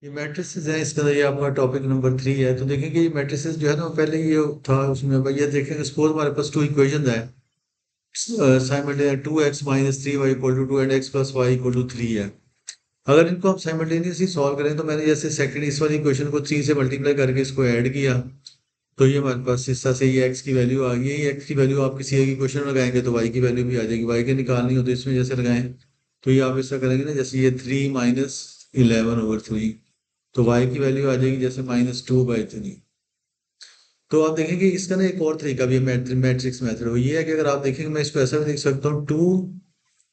ये मैट्रिसेस हैं, इसका ये आपका टॉपिक नंबर 3 है। तो देखेंगे ये मैट्रिसेस जो है ना, पहले ये था उसमें भाई, ये देखेंगे सपोज हमारे पास टू इक्वेशन है, simultaneous 2x - 3y = 2 and x + y = 3 है। अगर इनको हम साइमल्टेनियसली सॉल्व करें तो मैंने जैसे सेकंड इस वाली इक्वेशन को 3 से मल्टीप्लाई करके इसको ऐड किया, तो ये हमारे पास इस तरह से ये x की वैल्यू आ गई है। ये x की वैल्यू आप किसी एक इक्वेशन में लगाएंगे तो y की वैल्यू भी आ जाएगी। y के निकालनी हो तो इसमें जैसे लगाएं, तो ये आप ऐसा करेंगे ना, जैसे ये 3 - 11/3, तो y की वैल्यू आ जाएगी जैसे -2/3। तो आप देखेंगे इसका ना एक और तरीका भी है मैट्रिक्स मेथड, वो ये है कि अगर आप देखेंगे मैं इसको ऐसा भी देख सकता हूँ, 2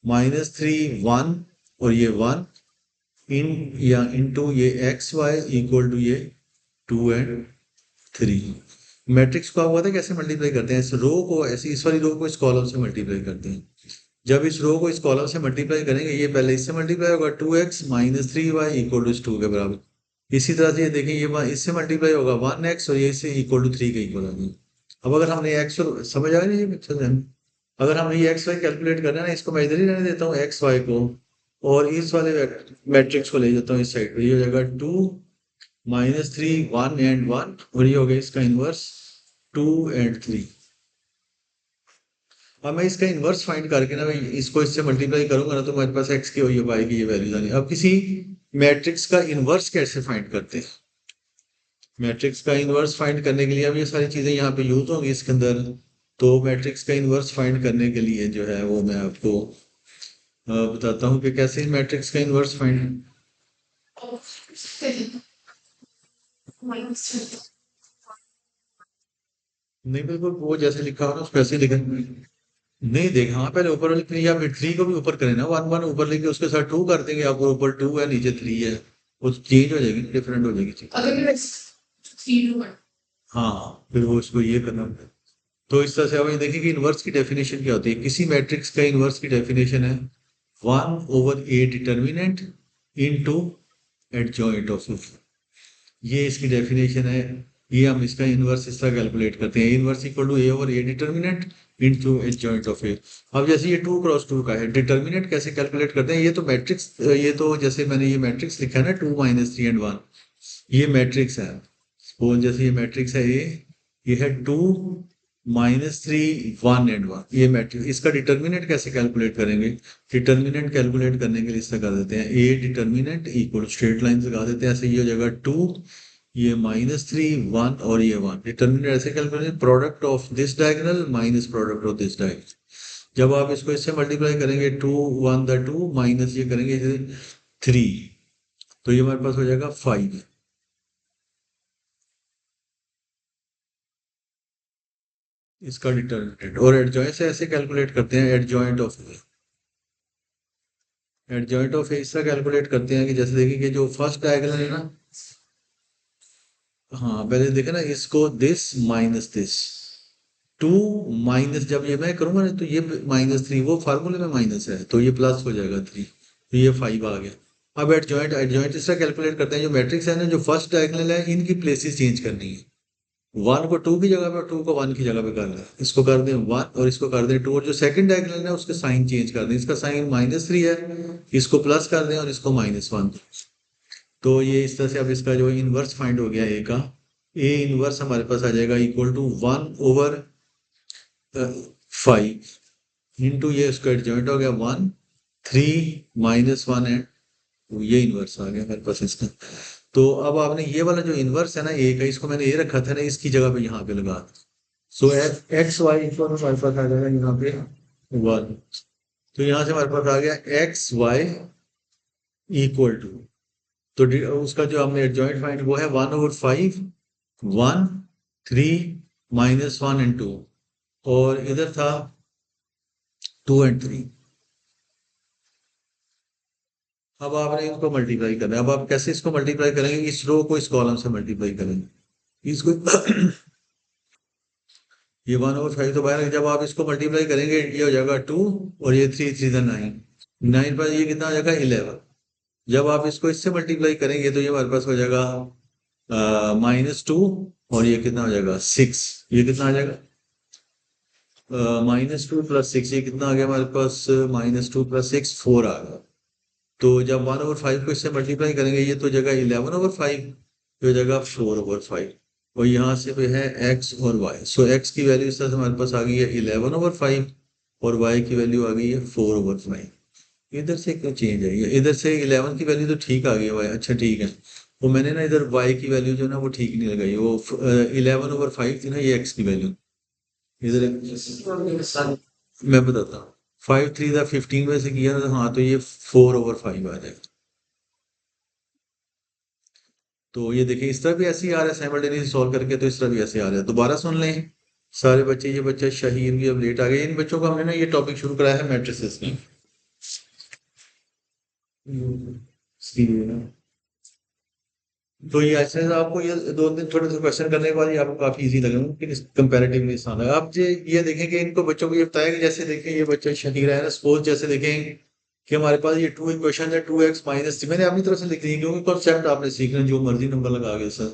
- 3 1 और ये 1 इन या इनटू ये xy = ये 2 और 3। मैट्रिक्स को आप पता है कैसे मल्टीप्लाई करते हैं? इस रो को ऐसे, इस वाली रो को इस कॉलम से मल्टीप्लाई करते हैं। जब इस रो को इस कॉलम से मल्टीप्लाई करेंगे, ये पहले इससे मल्टीप्लाई होगा, 2x - 3y = 2 के बराबर। इसी तरह से ये देखें, ये इससे मल्टीप्लाई होगा 1x और ये इससे =3 के इक्वल आ जाएगा। अब अगर हमने x और समझ आ गया ये पिक्चर है, अगर हमने ये एक्स वाई कैलकुलेट करना है ना, इसको मैं इधर ही रहने देता हूँ एक्स वाई को, और इस वाले मैट्रिक्स को ले जाता हूँ इस साइड पे। ये हो जाएगा 2 - 3 1 एंड 1, और ये हो गया इसका इनवर्स 2 और 3। अब मैं इसका इन्वर्स फाइंड करके ना, मैं इसको इससे मल्टीप्लाई करूंगा ना, तो मेरे पास एक्स की और ये वाई की ये वैल्यू आनी। अब किसी मैट्रिक्स का इन्वर्स कैसे फाइंड करते हैं? मैट्रिक्स का इन्वर्स फाइंड करने के लिए अब ये सारी चीजें यहाँ पे यूज होंगी इसके अंदर। तो मैट्रिक्स का इन्वर्स फाइंड करने के लिए जो है वो मैं आपको बताता हूँ कि कैसे मैट्रिक्स का इन्वर्स फाइंड। नहीं, बिल्कुल वो जैसे लिखा हो ना उसको ऐसे ही लिखा। नहीं देखा, हाँ पहले ऊपर वाली 3 या फिर 3 को भी ऊपर करें ना, 1 1 ऊपर लेके उसके साथ 2 कर देंगे, आपको ऊपर 2 है नीचे 3 है, वो चेंज हो जाएगी, डिफरेंट हो जाएगी चीज। हाँ फिर वो उसको ये करना पड़ेगा। तो इस तरह से अब ये देखिए कि इन्वर्स की डेफिनेशन क्या होती है। किसी मैट्रिक्स का इन्वर्स की डेफिनेशन है 1/a determinant into adjoint of it. ये इसकी डेफिनेशन है। ये हम इसका इन्वर्स इस तरह कैलकुलेट करते हैं, inverse = a/a determinant into adjoint of A. अब जैसे ये 2 × 2 का है, डिटर्मिनेंट कैसे कैलकुलेट करते हैं? ये तो मैट्रिक्स, ये तो जैसे मैंने ये मैट्रिक्स लिखा है ना, 2 - 3 एंड 1, ये मैट्रिक्स है। वो जैसे ये मैट्रिक्स है, ये है 2 - 3 1 एंड 1, ये मैट्रिक्स। इसका डिटर्मिनेंट कैसे कैलकुलेट करेंगे? डिटर्मिनेंट कैलकुलेट करने के लिए इसका कर देते हैं ए डिटर्मिनेंट इक्वल स्ट्रेट लाइन से लगा देते हैं ऐसे, ये हो जाएगा 2, ये -3 1 और ये 1। डिटर्मिनेंट ऐसे calculate, product of this diagonal minus product of this diagonal. जब आप इसको इससे मल्टीप्लाई करेंगे 2 1 द 2 माइनस ये करेंगे 3, तो ये हमारे पास हो जाएगा 5। इसका डिटर्मिनेंट और एडजॉइंट से ऐसे कैलकुलेट करते हैं, एडजॉइंट ऑफ ए इस तरह कैलकुलेट करते हैं कि जैसे देखिए कि जो फर्स्ट डायगोनल है ना, हाँ पहले देखे ना इसको, दिस माइनस दिस, 2 माइनस, जब ये मैं करूंगा ना तो ये -3, वो फार्मूले में माइनस है तो ये प्लस हो जाएगा 3, तो ये 5 आ गया। अब एडजॉइंट एडजॉइंट इस तरह कैलकुलेट करते हैं, जो मैट्रिक्स है ना, जो फर्स्ट डायगोनल है इनकी प्लेसेस चेंज करनी है। 1 को 2 की जगह पे, 2 को 1 की जगह पे कर दें, इसको कर दें 1 और इसको कर दें 2, और जो सेकंड डायगोनल है उसके साइन चेंज कर दें, इसका साइन -3 है, इसको प्लस कर दें और इसको -1। तो ये इस तरह से अब इसका जो इनवर्स फाइंड हो गया ए का, ए इनवर्स हमारे पास आ जाएगा = 1/5 इंटू ये इसका एडजॉइंट हो गया 1 3 -1 एंड ये इनवर्स आ गया मेरे पास इसका। तो अब आपने ये वाला जो इनवर्स है ना ए का, इसको मैंने ये रखा था ना, इसकी जगह पे यहाँ पे लगा। सो एक्स वाई इक्वल हमारे पास आ जाएगा यहाँ पे 1। तो यहाँ से हमारे पास आ गया xy = तो उसका जो हमने एडजॉइंट फाइंड वो है 1/5 1 3 -1 एंड 2, और इधर था 2 एंड 3। अब आपने इनको मल्टीप्लाई करना है। अब आप कैसे इसको मल्टीप्लाई करेंगे? इस रो को इस कॉलम से मल्टीप्लाई करेंगे इसको। ये 1/5 तो बाहर, जब आप इसको मल्टीप्लाई करेंगे ये हो जाएगा 2, और ये 3 3 9, 9 पर ये कितना हो जाएगा 11। जब आप इसको इससे मल्टीप्लाई करेंगे तो ये हमारे पास हो जाएगा -2, और ये कितना हो जाएगा 6। ये कितना आ जाएगा -2 + 6, ये कितना आ गया हमारे पास? -2 + 6 4 आ गया। तो जब 1/5 को इससे मल्टीप्लाई करेंगे ये तो जगह 11/5, तो जगह 4/5, और यहाँ से भी है x और y। सो x की वैल्यू इस तरह से हमारे पास आ गई है 11/5 और y की वैल्यू आ गई है 4/5। इधर से क्यों चेंज आई है, इधर से 11 की वैल्यू तो ठीक आ गई है y, अच्छा ठीक है। वो मैंने ना इधर y की वैल्यू जो ना वो ठीक नहीं लगाई, वो 11/5 थी ना ये x की वैल्यू। इधर मैं बताता हूँ, 5 3 15 में से किया ना, हाँ तो ये 4/5 आ जाएगा। तो ये देखिए इस तरह भी ऐसे ही आ रहा है साइमल्टेनियसली सॉल्व करके, तो इस तरह भी ऐसे आ रहा है। दोबारा सुन लें सारे बच्चे, ये बच्चा शहीर भी अब लेट आ गए, इन बच्चों को हमने ना ये टॉपिक शुरू कराया है मैट्रिसेस में। तो ये ऐसे आपको ये 2 दिन थोड़े से क्वेश्चन करने के बाद ये आपको काफी इजी लगेगा कि कंपैरेटिवली आसान है। आप ये देखें कि इनको बच्चों को ये बताया कि जैसे देखें ये बच्चा शहीर है ना, सपोज जैसे देखें कि हमारे पास ये 2 इक्वेशन है, 2x - 3, मैंने अपनी तरफ से लिख दी क्योंकि कॉन्सेप्ट आपने सीखना जो मर्जी नंबर लगा के सर।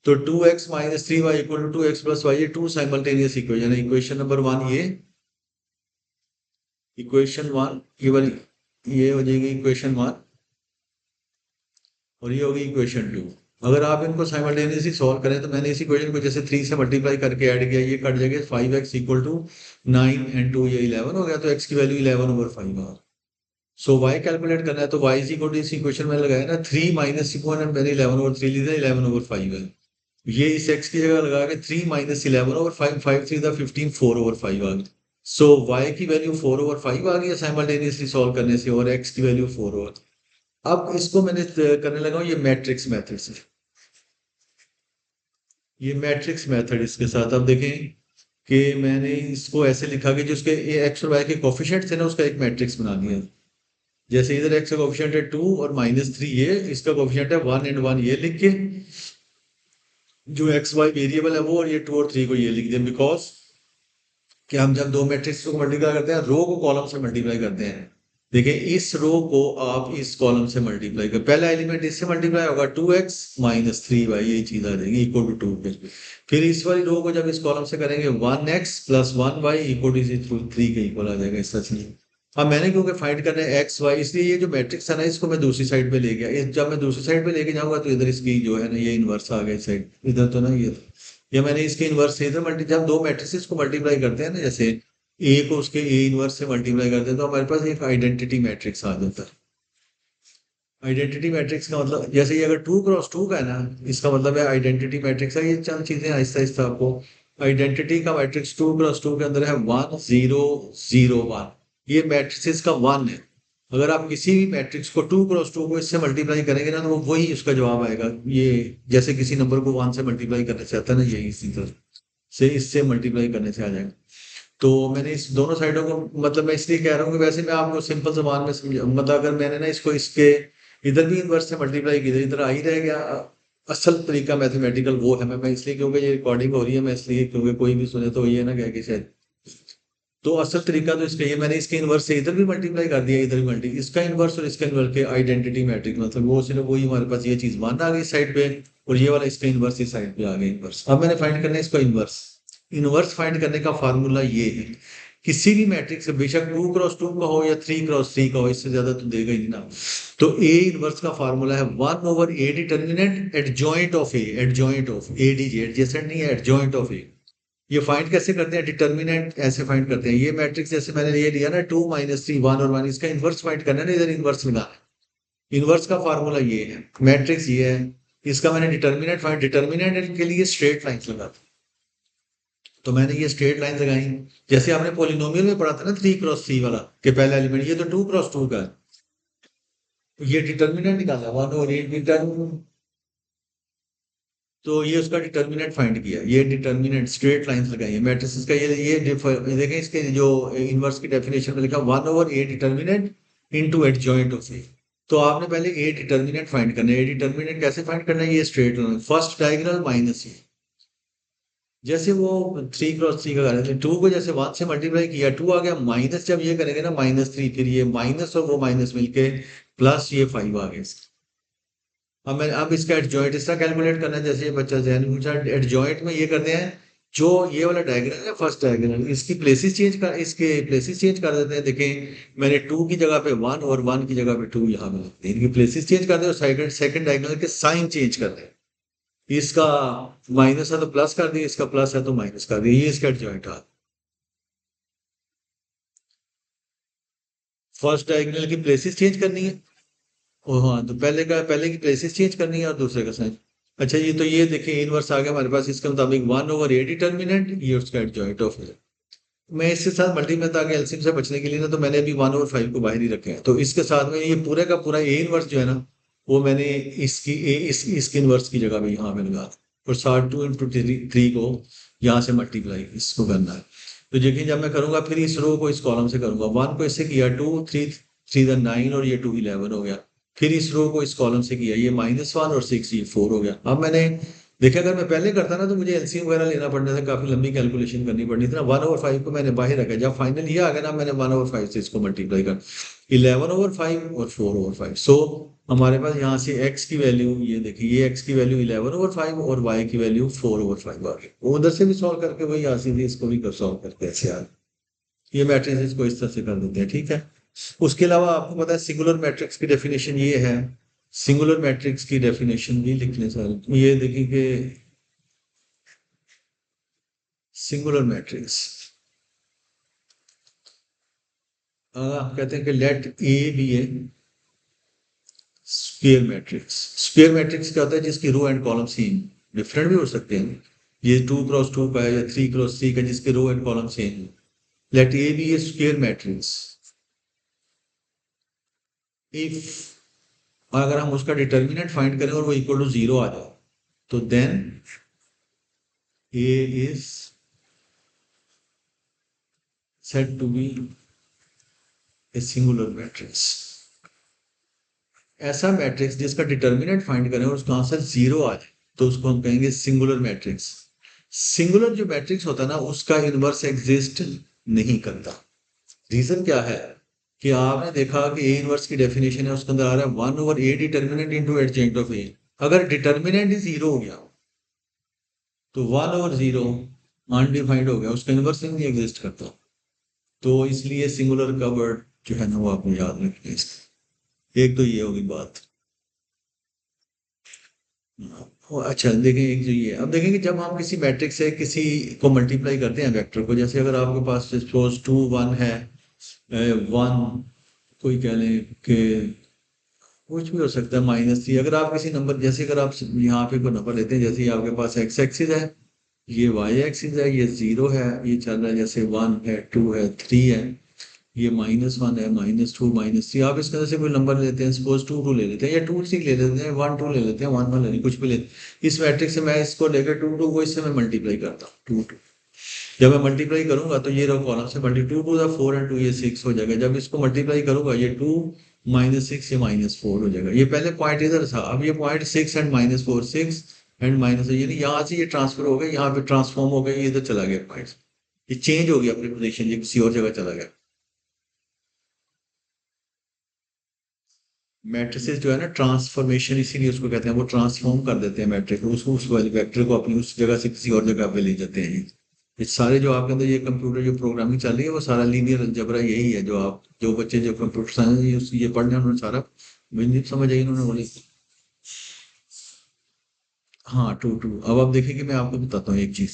तो 2x - 3y = 2x + y, ये 2 साइमल्टेनियस इक्वेशन है। इक्वेशन नंबर 1 ये, इक्वेशन 1 ये वाली, ये हो जाएगी इक्वेशन 1 और ये होगी इक्वेशन 2। अगर आप इनको साइमल्टेनियसली सॉल्व करें तो मैंने इस इक्वेशन को जैसे 3 से मल्टीप्लाई करके ऐड किया, ये कट जाएगा 5x = 9 एंड 2 ये 11 हो गया, तो x की वैल्यू 11/5 आ। सो y कैलकुलेट करना है तो y इस इक्वेशन में लगाया ना 3 माइनस मैंने 11/3 ली थी, 11/5 है। ये इस x की जगह लगा के 3 - 11/5, 5 3 15, 4/5 आ गई। सो y की वैल्यू 4/5 आ गई है साइमल्टेनियसली सॉल्व करने से, और x की वैल्यू 4 हो। अब इसको मैंने करने लगा हूँ ये मैट्रिक्स मेथड से, ये मैट्रिक्स मेथड इसके साथ। अब देखें कि मैंने इसको ऐसे लिखा कि जो उसके एक्स और वाई के कोफिशिएंट थे ना उसका एक मैट्रिक्स बना दिया। जैसे इधर एक्स का कोफिशिएंट है 2 और -3, ये इसका कोफिशिएंट है 1 एंड 1, ये लिख के जो एक्स वाई वेरिएबल है वो, और ये 2 और 3 को ये लिख दिया, बिकॉज कि हम जब दो मैट्रिक्स को मल्टीप्लाई करते हैं रो को कॉलम से मल्टीप्लाई करते हैं। देखिए इस रो को आप इस कॉलम से मल्टीप्लाई कर, पहला एलिमेंट इससे मल्टीप्लाई होगा 2x - 3y, ये चीज आ जाएगी इक्वल टू 2 पे। फिर इस वाली रो को जब इस कॉलम से करेंगे 1x + 1y = 3 के इक्वल आ जाएगा इस तरह से। अब मैंने क्योंकि फाइंड करना है एक्स वाई, इसलिए ये जो मैट्रिक्स है ना इसको मैं दूसरी साइड पे ले गया। जब मैं दूसरी साइड पे लेके जाऊंगा तो इधर इसकी जो है ना ये इनवर्स आ गया इस साइड, इधर तो ना ये मैंने इसके इनवर्स से इधर जब दो मैट्रिसेस को मल्टीप्लाई करते हैं ना, जैसे ए को उसके ए इनवर्स से मल्टीप्लाई करते हैं तो हमारे पास एक आइडेंटिटी मैट्रिक्स आ जाता है। आइडेंटिटी मैट्रिक्स का मतलब जैसे ये अगर 2 × 2 का है ना, इसका मतलब है आइडेंटिटी मैट्रिक्स है। ये चंद चीजें आहिस्ता आहिस्ता आपको, आइडेंटिटी का मैट्रिक्स 2 × 2 के अंदर है 1 0 0 1, ये मैट्रिक्स का 1 है। अगर आप किसी भी मैट्रिक्स को 2 × 2 को इससे मल्टीप्लाई करेंगे ना तो वो वही उसका जवाब आएगा। ये जैसे किसी नंबर को 1 से मल्टीप्लाई करना चाहता है ना, यही इसी तरह से इससे मल्टीप्लाई करने से आ जाएगा। तो मैंने इस दोनों साइडों को, मतलब मैं इसलिए कह रहा हूँ कि वैसे मैं आपको सिंपल जबान में समझा, मतलब अगर मैंने ना इसको इसके इधर भी इनवर्स से मल्टीप्लाई की, इधर आ ही रह गया। असल तरीका मैथमेटिकल वो है, मैं इसलिए क्योंकि ये रिकॉर्डिंग हो रही है, मैं इसलिए क्योंकि कोई भी सुने तो ये ना कहे कि शायद, तो असल तरीका तो इसका ये, मैंने इसके इनवर्स से इधर भी मल्टीप्लाई कर दिया, इधर भी मल्टी, इसका इनवर्स और इसका इनवर्स के आइडेंटिटी मैट्रिक्स, मतलब वो सिर्फ वही हमारे पास ये चीज वन आ गई साइड पे, और ये वाला इसका इनवर्स इस साइड पे आ गया इनवर्स। अब मैंने फाइंड करना है इसका इनवर्स। इनवर्स फाइंड करने का फार्मूला ये है, किसी भी मैट्रिक्स बेशक 2 × 2 का हो या 3 × 3 का हो, इससे ज्यादा तो देगा ही नहीं ना। तो ए इनवर्स का फार्मूला है 1/a determinant adjoint of A, adjoint of A D J, adjacent नहीं है, एडजॉइंट ऑफ ए। ये फाइंड कैसे करते हैं, डिटर्मिनेंट ऐसे फाइंड करते हैं। ये मैट्रिक्स जैसे मैंने ये लिया ना 2 - 3 1 और 1, इसका इनवर्स फाइंड करना है ना, इधर इनवर्स लगाना है। इनवर्स का फार्मूला ये है, मैट्रिक्स ये है, इसका मैंने डिटर्मिनेंट फाइंड, डिटर्मिनेंट के लिए स्ट्रेट लाइंस लगाता, तो मैंने ये स्ट्रेट लाइन लगाई। जैसे आपने पोलिनोमियल में पढ़ा था ना 3 × 3 वाला, कि पहला एलिमेंट ये तो 2 × 2 का है, तो ये डिटर्मिनेंट निकाला 1/8 डिटर्मिनेंट, तो ये उसका डिटर्मिनेंट फाइंड किया, ये डिटर्मिनेंट स्ट्रेट लाइंस लगाई है मैट्रिसेस का। ये देखें इसके जो इनवर्स की डेफिनेशन में लिखा 1/a determinant into adjoint of A. तो आपने पहले ए डिटर्मिनेंट फाइंड करना है। ए डिटर्मिनेंट कैसे फाइंड करना है, ये straight line first diagonal minus A, जैसे वो 3 × 3 का कर रहे थे, 2 को जैसे 1 से मल्टीप्लाई किया 2 आ गया, माइनस जब ये करेंगे ना -3, फिर ये माइनस और वो माइनस मिलके प्लस ये 5 आ गया। अब इसका एडजॉइंट इसका कैलकुलेट करना है, जैसे ये बच्चा जहन पूछा एडजॉइंट में ये करते हैं जो ये वाला डायग्राम है फर्स्ट डायग्राम, इसके प्लेसेस चेंज कर देते हैं। देखें मैंने टू की जगह पे वन और वन की जगह पे टू यहाँ में लिख दिए। इनकी प्लेसेस चेंज कर दें और सेकंड सेकंड डायग्राम के साइन चेंज कर दें। इसका माइनस है तो प्लस कर दिए, इसका प्लस है तो माइनस कर दिए, ये इसका एडजॉइंट है। फर्स्ट डायगोनल की प्लेसेस चेंज करनी है। ओ हाँ, तो पहले की प्लेसेस चेंज करनी है और दूसरे का साइन। अच्छा, ये देखिए इनवर्स आ गया हमारे पास। इसके मुताबिक वन ओवर ए डिटर्मिनेंट, ये उसका एडजॉइंट ऑफ है। मैं इसके साथ मल्टी में ताकि एलसीएम से बचने के लिए ना, तो मैंने अभी वन ओवर फाइव को बाहर ही रखे हैं। तो इसके साथ में ये पूरे का पूरा ए इनवर्स जो है ना, वो मैंने इसकी इनवर्स की जगह भी यहाँ पे लगा दिया। और साठ टू इंटू थ्री को यहाँ से मल्टीप्लाई इसको करना है। तो देखिए जब मैं करूंगा फिर इस रो को इस कॉलम से करूंगा, वन को इससे किया टू, थ्री थ्री नाइन और ये टू 11 हो गया। फिर इस रो को इस कॉलम से किया, ये माइनस वन और सिक्स, ये फोर हो गया। अब मैंने देखिए अगर मैं पहले करता ना तो मुझे एलसीएम वगैरह लेना पड़ता था, काफी लंबी कैलकुलेशन करनी पड़ती थी ना। वन ओवर फाइव को मैंने बाहर रखा, जब फाइनल ये आ गया ना, मैंने वन ओवर फाइव से इसको मल्टीप्लाई कर 11/5 और 4/5। सो हमारे पास यहाँ से x की वैल्यू, ये देखिए ये x की वैल्यू 11/5 और y की वैल्यू 4/5 आ गई। वो उधर से भी सॉल्व करके वही आ सीधी, इसको भी कर सॉल्व करके ऐसे आ। ये मैट्रिसेस को इस तरह से कर देते हैं, ठीक है। उसके अलावा आपको पता है सिंगुलर मैट्रिक्स की डेफिनेशन ये है। सिंगुलर मैट्रिक्स की डेफिनेशन भी लिखने सर, ये देखिए कि सिंगुलर मैट्रिक्स कहते हैं कि let A be a square matrix. Square matrix क्या होता है? जिसकी row and column same, different भी हो सकते हैं। ये 2x2 का है या 3x3 का, जिसके रो एंड कॉलम सेम है। Let A be a square matrix if, अगर हम उसका डिटर्मिनेंट फाइंड करें और वो इक्वल टू जीरो आ जाए, तो then A is said to be a singular matrix. ऐसा मैट्रिक्स जिसका डिटर्मिनेंट फाइंड करें और उसका आंसर जीरो आ जाए, तो उसको हम कहेंगे सिंगुलर मैट्रिक्स। सिंगुलर जो मैट्रिक्स होता है ना, उसका इनवर्स एग्जिस्ट नहीं करता। रीजन क्या है कि आपने देखा कि ए इनवर्स की डेफिनेशन है, उसके अंदर आ रहा है one over A determinant into adjoint of A. अगर डिटर्मिनेंट ही जीरो हो गया तो वन ओवर जीरो अनडिफाइंड हो गया, उसका इनवर्स नहीं एग्जिस्ट करता। तो इसलिए सिंगुलर का वर्ड जो है ना, वो आपको याद रखना है इसका। एक तो ये होगी बात। अच्छा देखें, एक जो ये अब देखें कि जब हम किसी मैट्रिक्स से किसी को मल्टीप्लाई करते हैं वेक्टर को, जैसे अगर आपके पास सपोज 2 1 है, वन कोई कह लें कि कुछ भी हो सकता है, -3। अगर आप किसी नंबर, जैसे अगर आप यहाँ पे कोई नंबर लेते हैं, जैसे ये आपके पास एक्स एक्सिस है, ये वाई एक्सिस है, ये जीरो है, ये चल रहा है, जैसे वन है, टू है, थ्री है, ये -1 है, -2 -3। आप इसके अंदर से कोई नंबर लेते हैं, सपोज 2 2 ले लेते हैं या 2 3 ले लेते हैं, 1 2 ले लेते हैं, 1 1 ले कुछ भी लेते हैं। इस मैट्रिक्स से मैं इसको लेकर 2 2 को इससे मैं मल्टीप्लाई करता हूँ, 2 2। जब मैं मल्टीप्लाई करूंगा तो ये रहो कॉलम से मल्टी, 2 2 4 एंड 2 ये 6 हो जाएगा। जब इसको मल्टीप्लाई करूंगा, ये 2 -6 ये -4 हो जाएगा। ये पहले पॉइंट इधर था, अब ये पॉइंट 6 एंड -4, 6 एंड माइनस, यानी यहाँ से ये ट्रांसफर हो गया, यहाँ पे ट्रांसफॉर्म हो गया, ये इधर चला गया पॉइंट। ये चेंज हो गया अपनी पोजीशन, ये किसी और जगह चला गया। मैट्रिसेस जो है ना, ट्रांसफॉर्मेशन इसीलिए उसको कहते हैं, वो ट्रांसफॉर्म कर देते हैं मैट्रिक्स को, उसको उस वाले वेक्टर को अपनी उस जगह से किसी और जगह पे ले जाते हैं। ये सारे जो आपके अंदर ये कंप्यूटर जो प्रोग्रामिंग चल रही है, वो सारा लीनियर अलजेब्रा यही है। जो आप जो बच्चे जो कंप्यूटर साइंस ये पढ़ने हैं, उन्होंने सारा नहीं समझ आई उन्होंने बोले। हाँ, टू टू। अब आप देखेंगे, मैं आपको बताता हूँ एक चीज।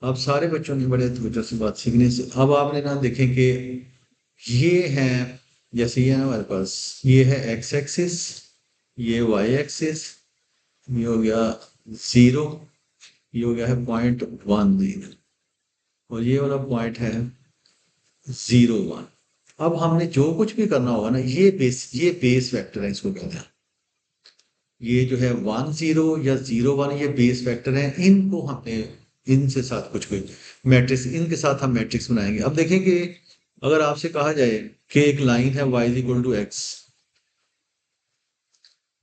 आप सारे बच्चों ने बड़े कंप्यूटर से बात सीखने से, अब आपने ना देखें कि ये है, जैसे ये है ना हमारे पास, ये है एक्स एक्सिस, ये वाई एक्सिस, ये हो गया जीरो, ये हो गया है 0.10, और ये वाला पॉइंट है 0 1। अब हमने जो कुछ भी करना होगा ना, ये बेस वेक्टर है, इसको कहते हैं। ये जो है 1 0 या 0 1, ये बेस वेक्टर है। इनको हमने इनसे साथ कुछ कुछ मैट्रिक्स, इनके साथ हम मैट्रिक्स बनाएंगे। अब देखें कि अगर आपसे कहा जाए कि एक लाइन है y is equal to x,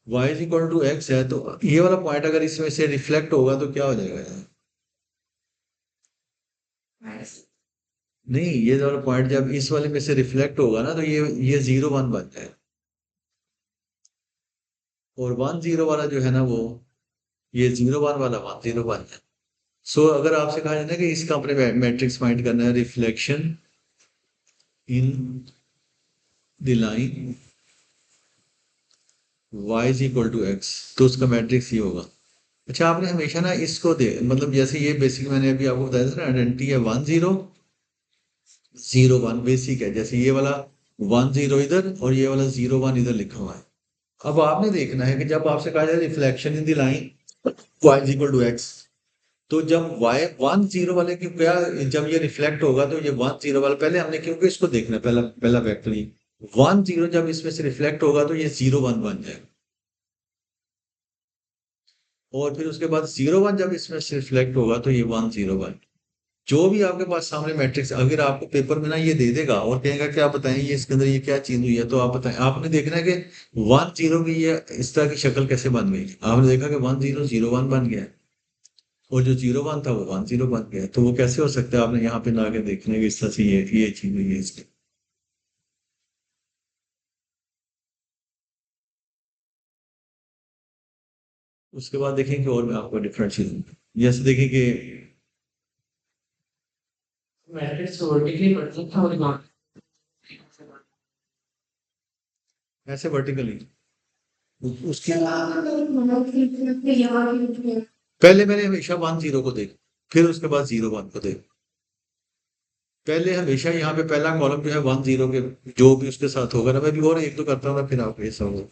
y is equal to x है, तो ये वाला पॉइंट अगर इसमें से रिफ्लेक्ट होगा तो क्या हो जाएगा? नहीं, ये वाला पॉइंट जब इस वाले में से रिफ्लेक्ट होगा ना, तो ये 0 1 बन जाए, और 1 0 वाला जो है ना, वो ये 0 1 वाला 1 0 बन जाए। सो अगर आपसे कहा जाए ना कि इसका अपने मैट्रिक्स फाइंड करना है, reflection in the line y is equal to x, तो उसका मैट्रिक्स ये होगा। अच्छा, आपने हमेशा ना इसको दे मतलब जैसे ये बेसिक मैंने अभी आपको बताया था ना, आइडेंटिटी है 1 0 0 1, बेसिक है। जैसे ये वाला 1 0 इधर और ये वाला 0 1 इधर लिखा हुआ है। अब आपने देखना है कि जब आपसे कहा जाए reflection in the line y is equal to x, तो जब y 1 0 वाले की क्या, जब ये रिफ्लेक्ट होगा तो ये 1 0 वाला, पहले हमने क्योंकि इसको देखना है, पहला पहला वेक्टर ही 1 0 जब इसमें से रिफ्लेक्ट होगा तो ये 0 1 बन जाएगा। और फिर उसके बाद 0 1 जब इसमें से रिफ्लेक्ट होगा तो ये 1 0 1। जो भी आपके पास सामने मैट्रिक्स, अगर आपको पेपर में ना ये दे देगा और कहेगा कि आप बताएं ये इसके अंदर ये क्या चीज हुई है, तो आप बताएं। आपने देखना है कि 1 0 की ये इस तरह की शक्ल कैसे बन गई। आपने देखा कि 1 0 0 1 बन गया और जो 0 1 था वो 1 0 बन गया, तो वो कैसे हो सकता है। आपने यहाँ पे ला के देखना है कि इस तरह से ये चीज हुई है इसकी। उसके बाद देखेंगे और मैं आपको डिफरेंट चीज, जैसे देखें कि मैट्रिक्स वर्टिकली बढ़ती है और नॉट। ऐसे वर्टिकली उसकी पहले मैंने हमेशा 1 0 को देख, फिर उसके बाद 0 1 को देख। पहले हमेशा यहाँ पे पहला कॉलम जो है 1 0 के जो भी उसके साथ होगा ना, मैं भी और एक दो करता हूँ ना, फिर आपको ये सब होगा।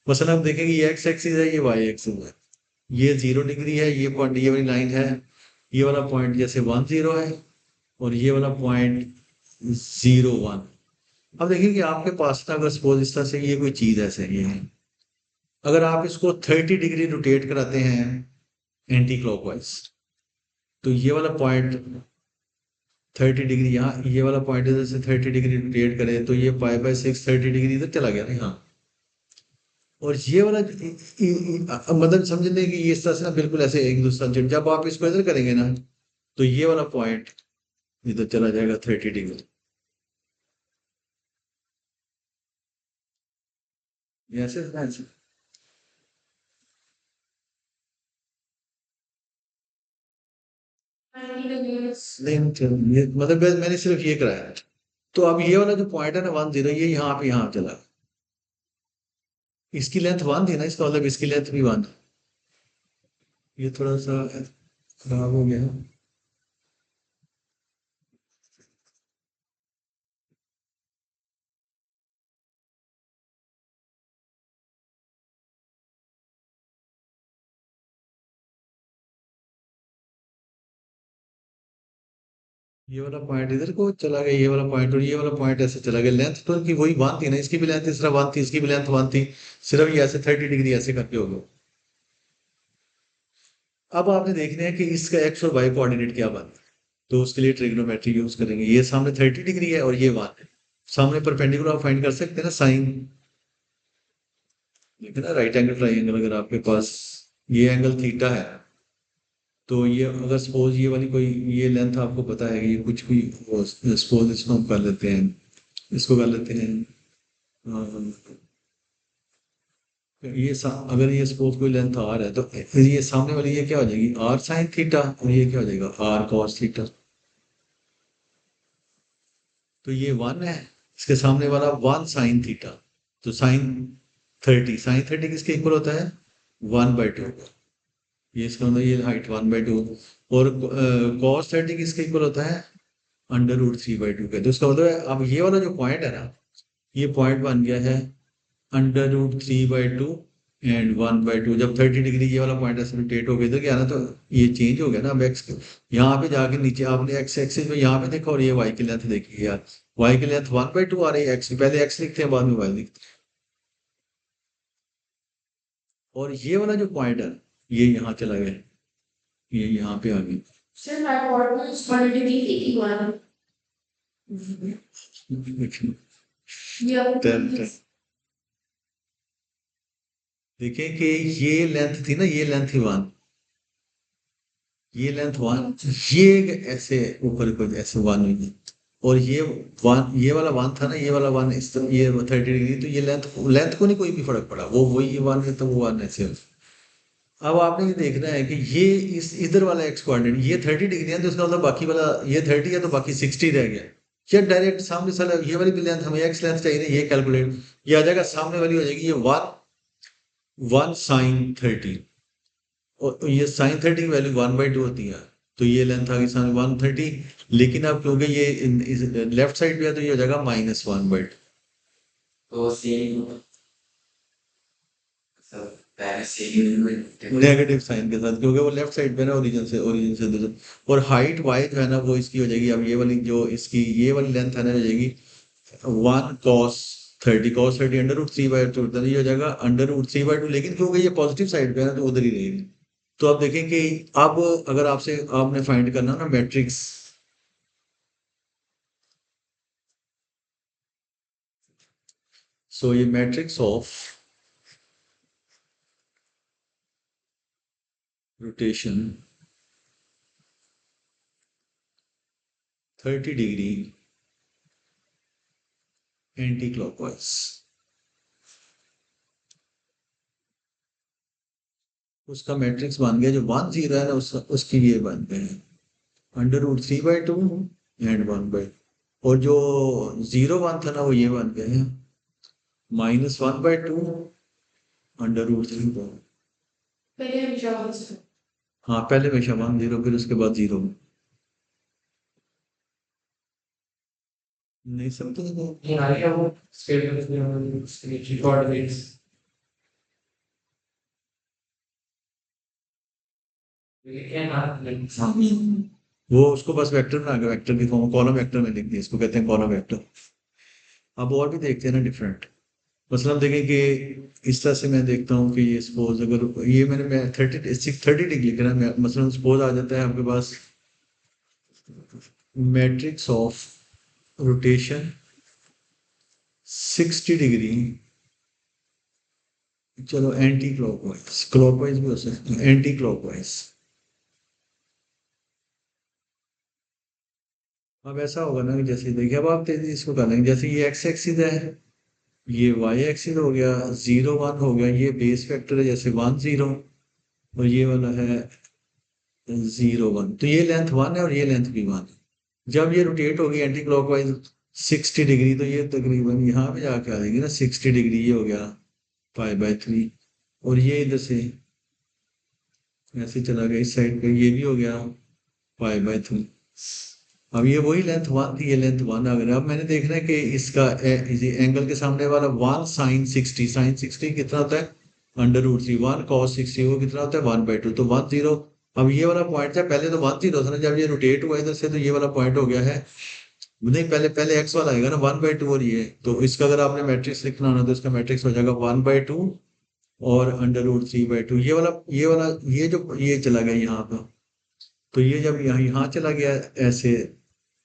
मसलन आप देखेंगे ये एक्स एक्सिस है, ये वाई एक्सिस है, ये 0 डिग्री है, ये पॉइंट ये वाली लाइन है, ये वाला पॉइंट जैसे 1 0 है और ये वाला पॉइंट 0 1। अब देखिए कि आपके पास ना अगर सपोज इस तरह से ये कोई चीज ऐसे ये है, अगर आप इसको 30 डिग्री रोटेट कराते हैं एंटी क्लॉकवाइज, तो ये वाला पॉइंट 30 डिग्री, यहाँ ये वाला पॉइंट इधर से 30 डिग्री रोटेट करें तो ये पाई बाय 6 30 डिग्री इधर चला गया ना यहाँ। और ये वाला मतलब समझने कि ये इस तरह से ना बिल्कुल ऐसे एक दूसरा, जब आप इसको इधर करेंगे ना तो ये वाला पॉइंट इधर चला जाएगा 30 डिग्री। ये ऐसे ऐसे नहीं ये मतलब मैंने सिर्फ ये कराया है। तो अब ये वाला जो पॉइंट है ना 1 0, ये यहाँ चला, इसकी लेंथ 1 थी ना, इसका मतलब इसकी लेंथ भी 1। ये थोड़ा सा खराब हो गया है। ये वाला पॉइंट इधर को चला गया, ये वाला पॉइंट और ये वाला पॉइंट ऐसे चला गया। लेंथ तो इनकी वही 1 थी ना, इसकी भी लेंथ इस तरह 1 थी, इसकी भी लेंथ 1 थी, सिर्फ ये ऐसे 30 डिग्री ऐसे करके हो गया। अब आपने देखना है कि इसका एक्स और वाई कोऑर्डिनेट क्या बन, तो उसके लिए ट्रिग्नोमेट्री यूज करेंगे। ये सामने 30 डिग्री है और ये 1 है, सामने परपेंडिकुलर आप फाइंड कर सकते हैं ना, साइन देखिए ना, राइट एंगल ट्राइंगल अगर आपके पास ये एंगल थीटा है, तो ये अगर सपोज ये वाली कोई ये लेंथ आपको पता है कि ये कुछ भी, सपोज इसको हम कर लेते हैं, इसको कर लेते हैं अगर ये सपोज कोई लेंथ आर है, तो ये सामने वाली ये क्या हो जाएगी, आर साइन थीटा, और ये क्या हो जाएगा, आर कॉस थीटा। तो ये 1 है, इसके सामने वाला 1 साइन थीटा, तो साइन 30 किसके इक्वल होता है, 1/2। ये इसका मतलब ये हाइट 1/2। और cos 30 किसके इक्वल होता है, √3/2 का। तो इसका मतलब है अब ये वाला जो पॉइंट है ना, ये पॉइंट बन गया है √3/2 एंड 1/2। जब 30 डिग्री ये वाला पॉइंट ऐसे रोटेट हो गया इधर गया ना, तो ये चेंज हो गया ना। अब एक्स यहाँ पे जाके नीचे आपने एक्स एक्सिस में यहाँ पे देखा, और ये वाई की लेंथ देखी यार, वाई की लेंथ 1/2 आ रही है। एक्स पहले एक्स लिखते हैं बाद में वाई लिखते हैं। और ये वाला जो पॉइंट है ये यहाँ चला गया, ये यहाँ पे आ गया। Sir, my partner is already 81. Yeah. देखें कि ये लेंथ थी ना, ये लेंथ थी 1, ये लेंथ 1, ये ऐसे ऊपर को ऐसे 1 हुई है। और ये 1, ये वाला 1 था ना, ये वाला 1 इस तरह, ये 30 डिग्री, तो ये लेंथ लेंथ को नहीं कोई भी फर्क पड़ा, वो वही 1 है तो वो 1 ऐसे हो। अब आपने ये देखना है कि ये इस इधर वाला एक्स कोऑर्डिनेट ये 30 डिग्री है, तो इसका मतलब बाकी वाला ये 30 है तो बाकी 60 रह गया। या डायरेक्ट सामने साला ये वाली लेंथ हमें एक्स लेंथ चाहिए ना, ये कैलकुलेट ये आ जाएगा, सामने वाली हो जाएगी ये 1 साइन 30, और ये साइन 30 की वैल्यू 1/2 होती है, तो ये लेंथ आ गई सामने 130। लेकिन अब क्योंकि ये लेफ्ट साइड पे है तो ये हो जाएगा -1/2। तो सेम सब पहले सेम नेगेटिव साइन के साथ, क्योंकि वो लेफ्ट साइड पे ना, ओरिजिन से दूसरा। और हाइट वाई जो है ना वो इसकी हो जाएगी, अब ये वाली जो इसकी ये वाली लेंथ है ना हो जाएगी 1 cos 30 √3/2, तो ये हो जाएगा √3/2। लेकिन क्योंकि ये पॉजिटिव साइड पे है ना तो उधर ही रहेगी। तो आप देखें कि अब अगर आपसे आपने फाइंड करना ना मैट्रिक्स, सो ये matrix of rotation 30 degree anti clockwise, उसका मैट्रिक्स बन गया जो 1 0 है ना, उसकी ये बन गए हैं √3/2 एंड 1/2। और जो 0 1 था ना वो ये बन गए हैं -1/2 √3। पहले हम जॉब हाँ पहले हमेशा 1 0 फिर उसके बाद 0। नहीं समझे? ये आ गया वो स्केल कोऑर्डिनेट्स ये क्या नाम है? वो उसको बस वेक्टर बना के वेक्टर की फॉर्म कॉलम वेक्टर में लिख दिया, इसको कहते हैं कॉलम वेक्टर। अब और भी देखते हैं ना डिफरेंट। मतलब देखें कि इस तरह से मैं देखता हूँ कि ये सपोज अगर ये मैं 30 डिग्री लिख रहा है, मतलब सपोज आ जाता है आपके पास मैट्रिक्स ऑफ रोटेशन 60 डिग्री, चलो एंटी क्लॉकवाइज, क्लॉकवाइज भी हो सकता है, एंटी क्लॉकवाइज। अब ऐसा होगा ना कि जैसे देखिए, अब आप तेजी इसको कर लेंगे, जैसे ये एक्स एक्सिस है, ये वाई एक्सिस हो गया, 0 1 हो गया, ये बेस वेक्टर है जैसे 1 0, और ये वाला है 0 1, तो ये लेंथ 1 है और ये लेंथ भी 1 है। जब ये रोटेट होगी एंटी क्लॉकवाइज 60 डिग्री, तो ये तकरीबन यहाँ पे जाके आ जाएगी ना 60 डिग्री, ये हो गया π/3। और ये इधर से ऐसे चला गया इस साइड पे, ये भी हो गया π/3। अब ये वही लेंथ 1 थी, ये लेंथ 1 आ गई। अब मैंने देखना है कि इसका एंगल के सामने वाला 1 sin 60, sin 60 कितना होता है √3, 1 cos 60 वो कितना होता है 1/2, तो 1 0। अब ये वाला पॉइंट था, पहले तो 1 0 था ना, जब ये रोटेट हुआ इधर से तो ये वाला पॉइंट हो गया है, नहीं पहले पहले एक्स वाला आएगा ना 1/2, और ये तो इसका अगर आपने मैट्रिक्स लिखना होना तो इसका मैट्रिक्स हो जाएगा 1/2 और √3/2। ये वाला ये जो ये चला गया यहाँ पर, तो ये जब यहाँ यहाँ चला गया ऐसे,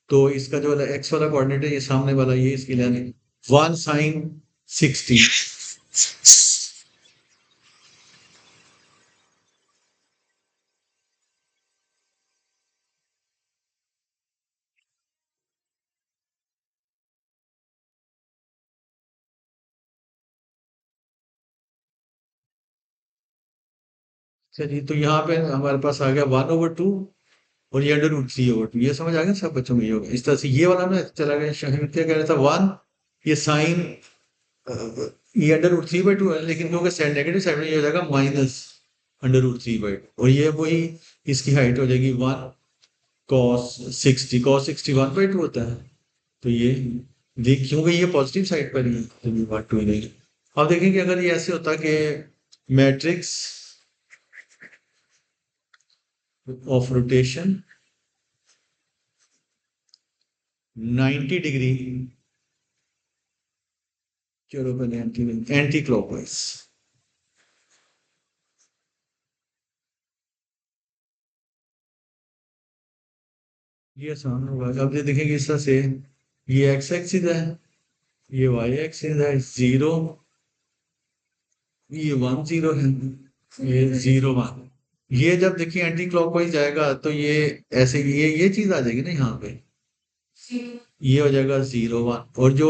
तो इसका जो वाला एक्स वाला कोऑर्डिनेट है ये सामने वाला, ये इसकी लेंथ 1 sin 60। चलिए तो यहाँ पे हमारे पास आ गया 1/2 और ये √3/2, ये समझ आ गया सब बच्चों में, ये होगा इस तरह से। ये वाला ना चला गया, शाहिद क्या कह रहा था 1, ये साइन ये √3/2 है, लेकिन क्योंकि साइड नेगेटिव साइड में ये हो जाएगा -√3/2, और ये वही इसकी हाइट हो जाएगी 1 cos 60, cos 60 1/2 होता है, तो ये देख क्योंकि ये पॉजिटिव साइड पर ही है तो ये 1/2 ही रहेगी। अब देखेंगे अगर ये ऐसे होता कि मैट्रिक्स ऑफ रोटेशन 90 डिग्री, चलो पहले एंटी क्लॉकवाइज, ये आसान होगा। अब ये देखेंगे इस तरह से, ये एक्स एक्सिस है, ये वाई एक्सिस है 0, ये 1 0 है, ये 0 1। ये जब देखिए एंटी क्लॉकवाइज जाएगा तो ये ऐसे ये चीज आ जाएगी ना यहाँ पे, ये हो जाएगा 0 1। और जो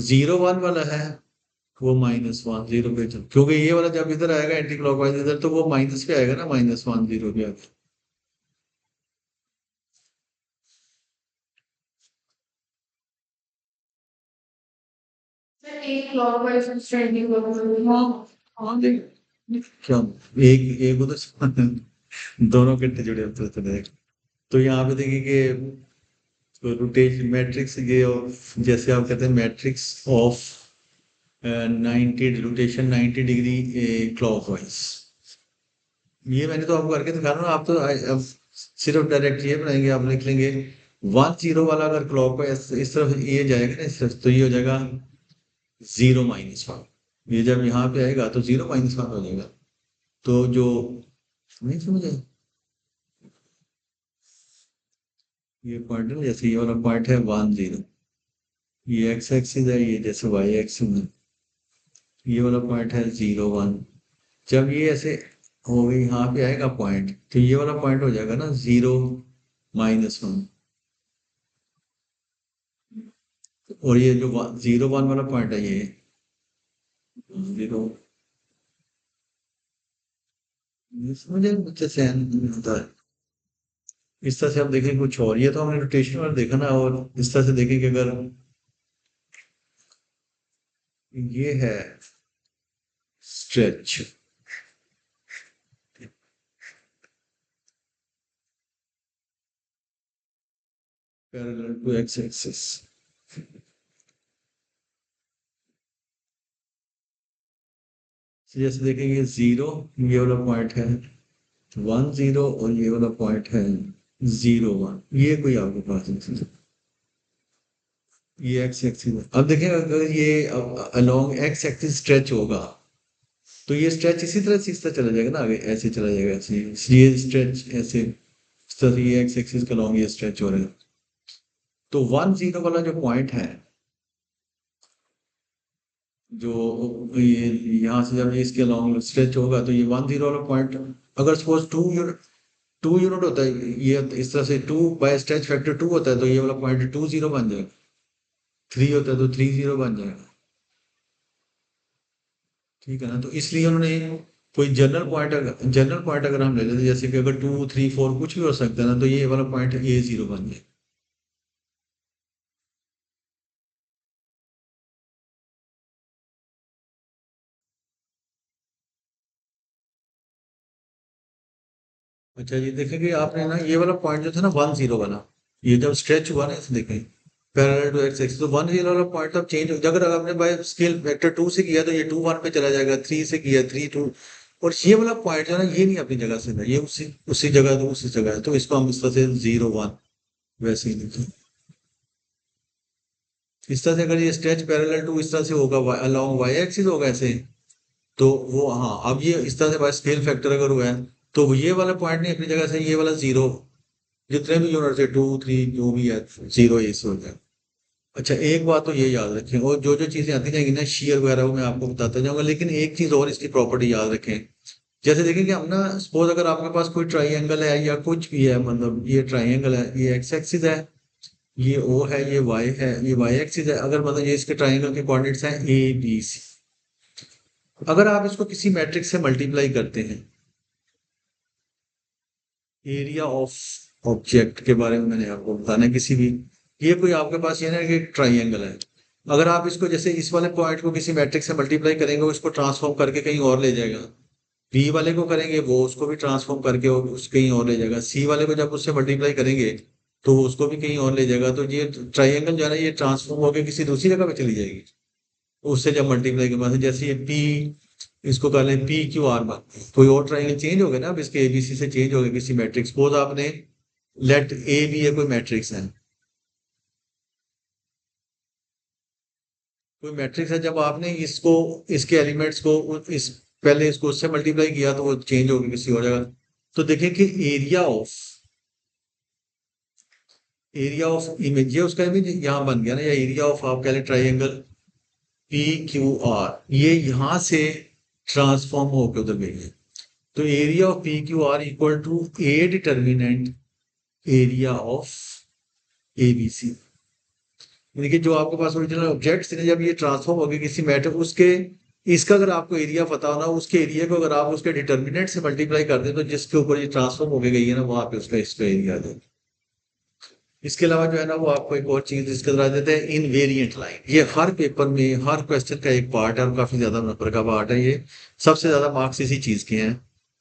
0 1 वाला है वो -1 0 पे चल, क्योंकि ये वाला जब इधर आएगा एंटी क्लॉकवाइज इधर, तो वो माइनस पे आएगा ना, -1 0 पे आएगा। एक क्लॉकवाइज स्ट्रेंडिंग क्लॉकवाइज। हाँ देख क्या, एक एक उधर दोनों कितने जुड़े होते हैं, तो देख। तो यहाँ पे देखिए कि रोटेशन मैट्रिक्स ये, जैसे आप कहते हैं matrix of 90 rotation 90 degree clockwise, ये मैंने तो आपको करके दिखा रहा हूँ। आप तो अब सिर्फ डायरेक्ट ये बनाएंगे, आप लिख लेंगे 1 0 वाला अगर क्लॉकवाइज इस तरफ ये जाएगा ना, इस तरफ, तो ये हो जाएगा 0 - 1। ये जब यहाँ पे आएगा तो 0 - 1 हो जाएगा। तो जो नहीं समझे, ये पॉइंट है ना, जैसे ये वाला पॉइंट है 1 0, ये एक्स एक्सिस है, ये जैसे वाई एक्सिस है, ये वाला पॉइंट है 0 1। जब ये ऐसे हो गई यहाँ पे आएगा पॉइंट, तो ये वाला पॉइंट हो जाएगा ना 0 - 1। और ये जो 0 1 वाला पॉइंट है, ये 0, ये समझे बच्चे, सहन नहीं होता है। इस तरह से आप देखें कुछ और, ये तो हमने रोटेशन वाला देखा ना, और इस तरह से देखें कि अगर ये है stretch, parallel to x axis, जैसे देखेंगे 0, ये वाला पॉइंट है 1 0, और ये वाला पॉइंट है 0 1, ये कोई आपके पास नहीं, ये एक्स एक्सिस है। अब देखें अगर ये अलोंग एक्स एक्सिस स्ट्रेच होगा, तो ये स्ट्रेच इसी तरह से इस तरह चला जाएगा ना, आगे ऐसे चला जाएगा, ऐसे ये स्ट्रेच ऐसे इस तरह से, ये एक्स एक्सिस का अलोंग ये स्ट्रेच हो रहा है। तो 1 0 वाला जो पॉइंट है, जो ये यहाँ से जब ये इसके अलोंग स्ट्रेच होगा, तो ये 1 0 वाला पॉइंट, अगर सपोज 2 यूनिट होता है, ये इस तरह से 2/स्ट्रेच फैक्टर 2 होता है, तो ये वाला पॉइंट 2 0 बन जाएगा। 3 होता है तो 3 0 बन जाएगा। ठीक है ना, तो इसलिए उन्होंने कोई जनरल पॉइंट अगर हम ले लेते, जैसे कि अगर 2 3 4 कुछ भी हो सकता है ना, तो ये वाला पॉइंट A 0 बन जाए। अच्छा ये देखेंगे आपने ना, ये वाला पॉइंट जो था ना 1 0 वाला, ये जब स्ट्रेच हुआ ना, इसे देखें पैरेलल टू एक्स एक्सिस, तो 1 0 वाला पॉइंट अब चेंज हो, अगर आपने बाय स्केल फैक्टर 2 से किया तो ये 2 1 पे चला जाएगा, 3 से किया 3 2। और ये वाला पॉइंट जो है ना, ये नहीं अपनी जगह से है, ये उसी उसी जगह, तो उसी जगह है, तो इसको हम इस तरह से 0 1 वैसे ही लिखें। इस तरह से अगर ये स्ट्रेच पैरेलल टू इस तरह से होगा, अलोंग वाई एक्सिस होगा ऐसे, तो वो हाँ, अब ये इस तरह से बाय स्केल फैक्टर अगर हुआ है, तो ये वाला पॉइंट नहीं अपनी जगह से, ये वाला 0, जितने भी यूनिट है 2 3 जो भी है 0 इस हो जाए। अच्छा एक बात तो ये याद रखें, और जो जो चीजें आती जाएंगी ना शेयर वगैरह, वो मैं आपको बताता जाऊंगा, लेकिन एक चीज और इसकी प्रॉपर्टी याद रखें। जैसे देखें कि हम ना, सपोज अगर आपके पास कोई ट्राइंगल है या कुछ भी है, मतलब ये ट्राइंगल है, ये एक्स एक्सिस है, ये ओ है, ये वाई है, ये वाई एक्सिस है, अगर मतलब ये इसके ट्राइंगल के कोऑर्डिनेट्स हैं A B C, अगर आप इसको किसी मैट्रिक्स से मल्टीप्लाई करते हैं, एरिया ऑफ ऑब्जेक्ट के बारे में मैंने आपको बताना है, किसी भी, ये कोई आपके पास ये ना कि ट्राइंगल है, अगर आप इसको जैसे इस वाले पॉइंट को किसी मैट्रिक्स से मल्टीप्लाई करेंगे, वो इसको ट्रांसफॉर्म करके कहीं और ले जाएगा, बी वाले को करेंगे वो उसको भी ट्रांसफॉर्म करके उस कहीं और ले जाएगा, सी वाले को जब उससे मल्टीप्लाई करेंगे तो वो उसको भी कहीं और ले जाएगा, तो ये ट्राइंगल जो है ना, ये ट्रांसफॉर्म होकर किसी दूसरी जगह पे चली जाएगी उससे जब मल्टीप्लाई के बाद, जैसे ये पी, इसको कर लें PQR में, कोई और ट्राइंगल चेंज हो गया ना, अब इसके ABC से चेंज हो गया किसी मैट्रिक्स, सपोज आपने लेट ए बी है कोई मैट्रिक्स है, कोई मैट्रिक्स है, जब आपने इसको इसके एलिमेंट्स को इस पहले इसको उससे मल्टीप्लाई किया, तो वो चेंज हो गया किसी और जगह। तो देखें कि एरिया ऑफ इमेज, ये उसका इमेज यहाँ बन गया ना, या एरिया ऑफ आप कह लें ट्राइंगल PQR, ये यहाँ से ट्रांसफॉर्म होकर उधर गई है, तो area of PQR equal to A determinant area of ABC। यानी कि जो आपके पास ओरिजिनल ऑब्जेक्ट्स हैं, जब ये ट्रांसफॉर्म हो गए किसी मैटर, उसके इसका अगर आपको एरिया पता हो ना, उसके एरिया को अगर आप उसके डिटर्मिनेंट से मल्टीप्लाई कर दें तो जिसके ऊपर ये ट्रांसफॉर्म होके गई है ना, वहां पे उसका इसका एरिया आ जाए। इसके अलावा जो है ना, वो आपको एक और चीज इसके अंदर आ देते हैं, इनवेरिएंट लाइन। ये हर पेपर में हर क्वेश्चन का एक पार्ट है और काफी ज्यादा नंबर का पार्ट है ये। सबसे ज्यादा मार्क्स इसी चीज के हैं,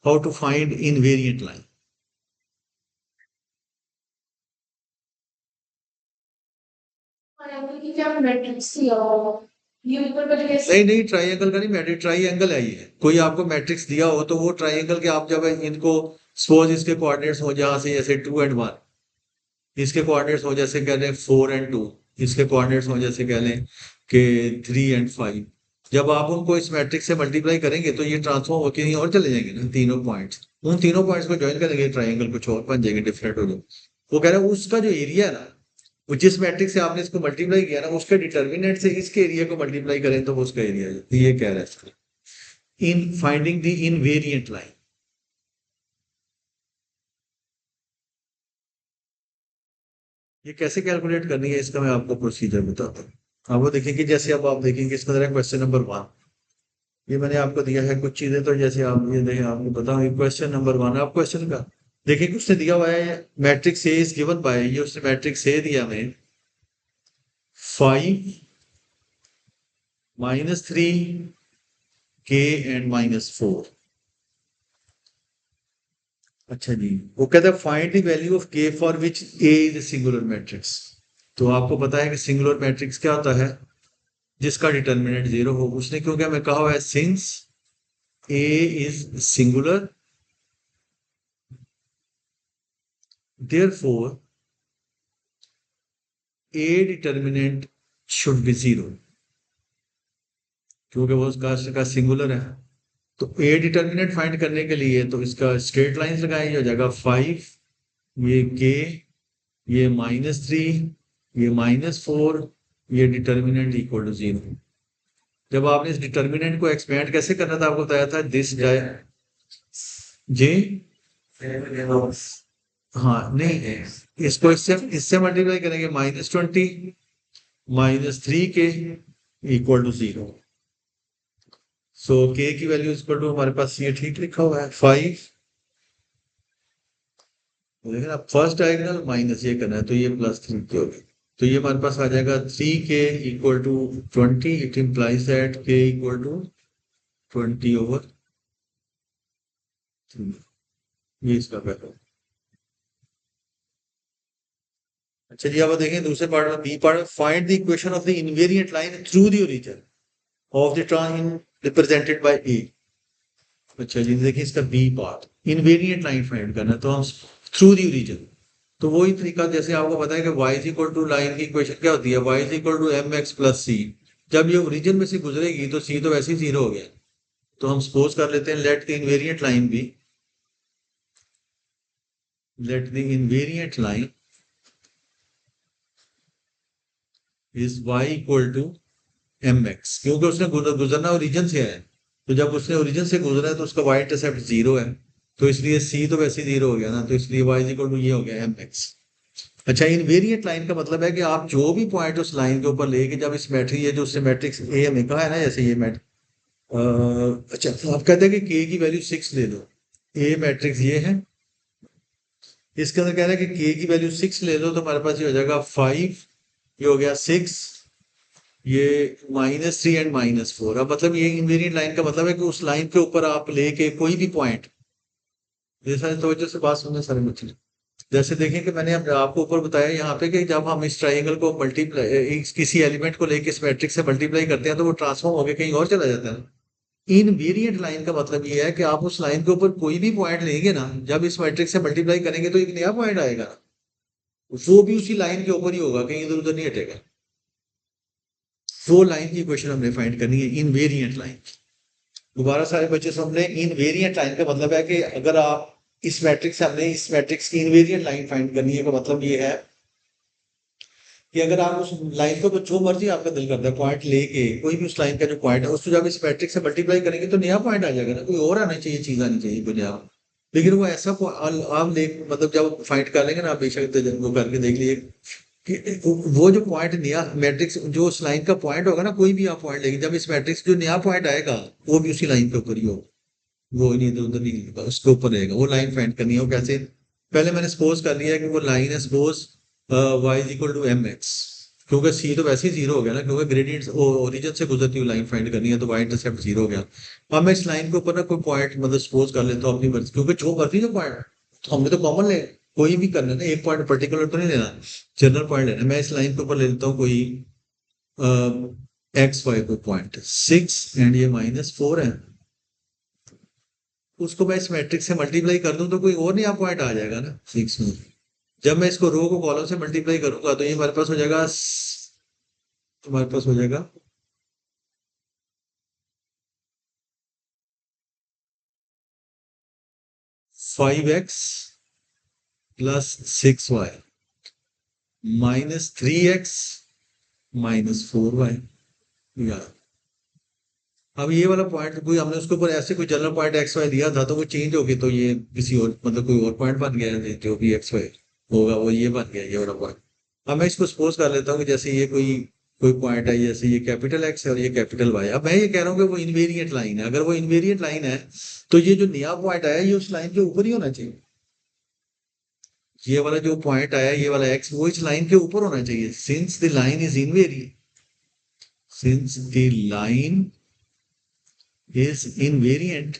how to find invariant line. कि क्या मैट्रिक्स थी और ये ऊपर का कैसे नहीं नहीं, ट्राइंगल का नहीं, मैट्रिक ट्राइंगल है ये। कोई आपको मैट्रिक्स दिया हो तो वो ट्राइंगल के आप जब इनको सपोज इसके कोऑर्डिनेट्स हो जहां से, जैसे 2 and 1, इसके कोऑर्डिनेट्स हो जैसे कह लें 4 and 2, इसके कोऑर्डिनेट्स हो जैसे कह लें कि 3 and 5। जब आप उनको इस मैट्रिक्स से मल्टीप्लाई करेंगे तो ये ट्रांसफॉर्म होकर कहीं और चले जाएंगे ना, तीनों पॉइंट्स। उन तीनों पॉइंट्स को ज्वाइन करेंगे ट्राइंगल, कुछ और बन जाएंगे, डिफरेंट हो जाएंगे। वो कह रहे हैं उसका जो एरिया है ना, वो जिस मैट्रिक्स से आपने इसको मल्टीप्लाई किया ना, उसके डिटर्मिनेंट से इसके एरिया को मल्टीप्लाई करें तो वो उसका एरिया है। तो ये कह रहा है in finding the invariant line. ये कैसे कैलकुलेट करनी है, इसका मैं आपको प्रोसीजर बताता हूँ। अब वो देखेंगे, जैसे अब आप देखेंगे इसके अंदर क्वेश्चन नंबर 1, ये मैंने आपको दिया है कुछ चीजें, तो जैसे आप ये देखें, आपको बताऊं क्वेश्चन नंबर 1, आप क्वेश्चन का देखिए उसने दिया हुआ है, matrix A is given by, ये उसने मैट्रिक्स ए दिया हमें 5 -3 k and -4। अच्छा जी, वो कहता है find the value of k for which a is a singular matrix. तो आपको पता है कि सिंगुलर मैट्रिक्स क्या होता है, जिसका डिटर्मिनेंट 0 हो। उसने क्योंकि हमें कहा हुआ है since a is singular, therefore a determinant should be 0, क्योंकि वो उसका सिंगुलर है। तो ए डिटर्मिनेंट फाइंड करने के लिए तो इसका स्ट्रेट लाइंस लगाएंगे, हो जाएगा 5, ये के, ये -3, ये -4, ये डिटर्मिनेंट इक्वल टू 0। जब आपने इस डिटर्मिनेंट को एक्सपेंड कैसे करना था, आपको बताया था दिस जाए जे, हाँ नहीं, इसको इससे इससे मल्टीप्लाई करेंगे, -20 -3 के इक्वल टू 0। सो के की वैल्यू इक्वल टू, हमारे पास ये ठीक लिखा हुआ है 5, देखिए ना, फर्स्ट डायगोनल माइनस ये करना है तो ये +3 की होगी। तो ये हमारे पास आ जाएगा 3k equal to 20। It implies that k equal to 20/3। ये इसका पहला। अच्छा जी, अब देखें दूसरे पार्ट में, बी पार्ट में, find the equation of the invariant line through the origin of the trine represented by A. अच्छा जी, देखिए इसका B part, invariant line find करना है तो हम थ्रू द ओरिजिन। तो वही तरीका, जैसे आपको पता है कि y is equal to, line की इक्वेशन क्या होती है, y is equal to mx plus c। जब ये ओरिजिन में से गुजरेगी तो c तो वैसे ही 0 हो गया। तो हम सपोज कर लेते हैं, let the invariant line be, let the invariant line is y equal to mx, क्योंकि उसने गुजरना ओरिजिन से है। तो जब उसने ओरिजिन से गुजरा है तो उसका y इंटरसेप्ट 0 है, तो इसलिए c तो वैसे ही 0 हो गया ना, तो इसलिए y इज इक्वल टू ये हो गया mx। अच्छा, इनवेरिएंट लाइन का मतलब है कि आप जो भी पॉइंट उस लाइन के ऊपर लेके, जब इस मैट्रिक्स, ये जो उससे मैट्रिक्स ए हमें कहा है ना, जैसे ये अच्छा, तो आप कहते हैं कि के की वैल्यू 6 ले लो, ए मैट्रिक्स ये है, इसके अंदर कह रहा है कि के की वैल्यू 6 ले लो, तो हमारे पास ये हो जाएगा 5, ये हो गया 6, ये -3 एंड -4। अब मतलब ये इनवेरिएंट लाइन का मतलब है कि उस लाइन के ऊपर आप लेके कोई भी पॉइंट, जैसा तो से बात सुनने सारे बच्चे, जैसे देखें कि मैंने आपको ऊपर बताया यहाँ पे कि जब हम इस ट्राइंगल को मल्टीप्लाई, किसी एलिमेंट को लेके इस मैट्रिक्स से मल्टीप्लाई करते हैं तो वो ट्रांसफॉर्म होकर कहीं और चला जाता है। इनवेरिएंट लाइन का मतलब ये है कि आप उस लाइन के ऊपर कोई भी पॉइंट लेंगे ना, जब इस मैट्रिक्स से मल्टीप्लाई करेंगे तो एक नया पॉइंट आएगा, वो भी उसी लाइन के ऊपर ही होगा, कहीं इधर उधर नहीं हटेगा। वो लाइन की इक्वेशन हमने फाइंड करनी है, इनवेरिएंट लाइन। दोबारा सारे बच्चे समझ, इनवेरिएंट लाइन का मतलब है कि अगर आप इस मैट्रिक्स से, हमने इस मैट्रिक्स की इनवेरिएंट लाइन फाइंड करनी है, का मतलब ये है कि अगर आप उस लाइन को जो मर्जी आपका दिल करता है पॉइंट लेके, कोई भी उस लाइन का जो पॉइंट है उसको जब इस मैट्रिक्स से मल्टीप्लाई करेंगे तो नया पॉइंट आ जाएगा ना, कोई और आना चाहिए, चीज आनी चाहिए बुनियाद। लेकिन वो ऐसा आप देख, मतलब जब फाइंड कर लेंगे ना, आप बेशक वो करके देख लीजिए, कि वो जो पॉइंट नया मैट्रिक्स जो उस लाइन का पॉइंट होगा ना, कोई भी आप पॉइंट लेंगे, जब इस मैट्रिक्स जो नया पॉइंट आएगा वो भी उसी लाइन के ऊपर ही होगा, वो नहीं इधर उधर नहीं होगा, उसके ऊपर रहेगा। वो लाइन फाइंड करनी है। वो कैसे? पहले मैंने सपोज कर लिया कि वो लाइन है, suppose y is equal to m x, क्योंकि सी तो वैसे ही जीरो हो गया ना, क्योंकि ग्रेडियंट ओरिजिन से गुजरती हुई लाइन फाइंड करनी है, तो y इंटरसेप्ट जीरो हो गया। अब मैं इस लाइन के ऊपर ना कोई पॉइंट मतलब सपोज कर लेता हूँ अपनी मर्जी, क्योंकि जो मर्जी जो पॉइंट, तो हमने तो कॉमन ले, कोई भी करना ना, एक पॉइंट पर्टिकुलर तो नहीं लेना, जनरल पॉइंट लेना। मैं इस लाइन के ऊपर ले लेता हूँ कोई एक्स वाई कोई पॉइंट 6 एंड ये -4 है। उसको मैं इस मैट्रिक्स से मल्टीप्लाई कर दूं तो कोई और नया पॉइंट आ जाएगा ना 6 में। जब मैं इसको रो को कॉलम से मल्टीप्लाई करूंगा तो ये हमारे पास हो जाएगा, हमारे पास हो जाएगा 5x plus 6y -3x -4y। यार अब ये वाला पॉइंट कोई हमने उसके ऊपर ऐसे कोई जनरल पॉइंट एक्स वाई दिया था, तो वो चेंज हो गई, तो ये किसी और मतलब कोई और पॉइंट बन गया है, जो भी एक्स वाई होगा वो ये बन गया ये वाला पॉइंट। अब मैं इसको सपोज कर लेता हूँ कि जैसे ये कोई कोई पॉइंट है, जैसे ये कैपिटल एक्स है और ये कैपिटल वाई। अब मैं ये कह रहा हूँ कि वो इनवेरिएंट लाइन है। अगर वो इनवेरिएंट लाइन है तो ये जो नया पॉइंट आया ये उस लाइन के ऊपर ही होना चाहिए। ये वाला जो पॉइंट आया ये वाला एक्स, वो इस लाइन के ऊपर होना चाहिए, since the line is invariant, since the line is invariant.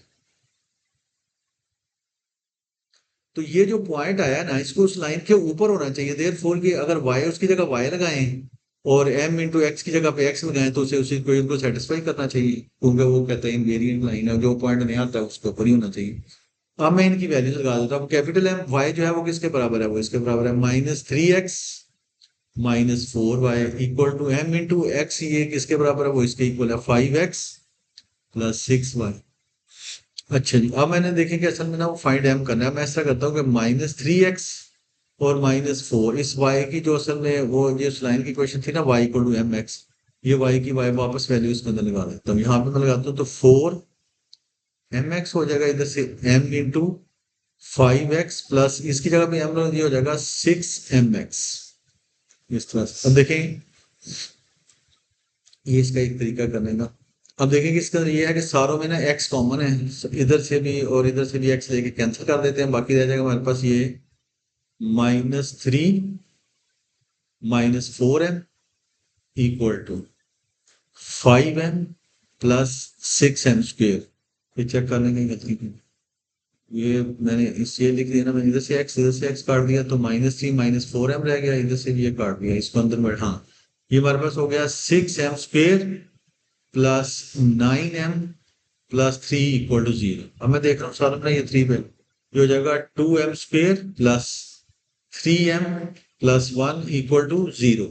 तो ये जो पॉइंट आया ना, इसको उस लाइन के ऊपर होना चाहिए। देयरफॉर कि अगर y उसकी जगह y लगाएं और m इंटू एक्स की जगह पे x लगाएं तो उसे उसी को इनको सेटिस्फाई करना चाहिए, क्योंकि वो कहता है इनवेरिएंट लाइन है, जो पॉइंट नहीं आता है उसके ऊपर ही होना चाहिए। अब मैं इनकी वैल्यूज लगा देता हूँ। कैपिटल एम वाई जो है वो किसके बराबर है? वो इसके बराबर है -3x -4y equal to m into x, ये किसके बराबर है? वो इसके इक्वल है 5x प्लस 6y। अच्छा जी, अब मैंने देखे कि असल में ना वो फाइंड एम करना है। मैं ऐसा करता हूँ कि -3x और -4 इस y की जो असल में वो ये उस लाइन की क्वेश्चन थी ना, y equal to m x, ये y की y वापस वैल्यू इसके अंदर लगा देता हूँ। यहाँ पे मैं लगाता हूँ तो 4mx हो जाएगा, इधर से m इंटू 5x प्लस इसकी जगह पे m ये हो जाएगा 6mx। इस तरह से अब देखें, ये इसका एक तरीका करने का। अब देखेंगे इसका ये है कि सारों में ना x कॉमन है, इधर से भी और इधर से भी x लेके कैंसिल कर देते हैं, बाकी रह जाएगा हमारे पास ये -3 -4m equal to 5m plus 6m square. ये चेक करने की गलती की, ये मैंने इस ये लिख दिया ना, मैंने इधर से x काट दिया तो -3 -4m रह गया, इधर से भी ये काट दिया, इसको अंदर में हाँ, ये हमारे पास हो गया 6m square plus 9m plus 3 equal to 0। अब मैं देख रहा हूँ सारा ना ये 3 पे ये हो जाएगा 2m square plus 3m plus 1 equal to 0।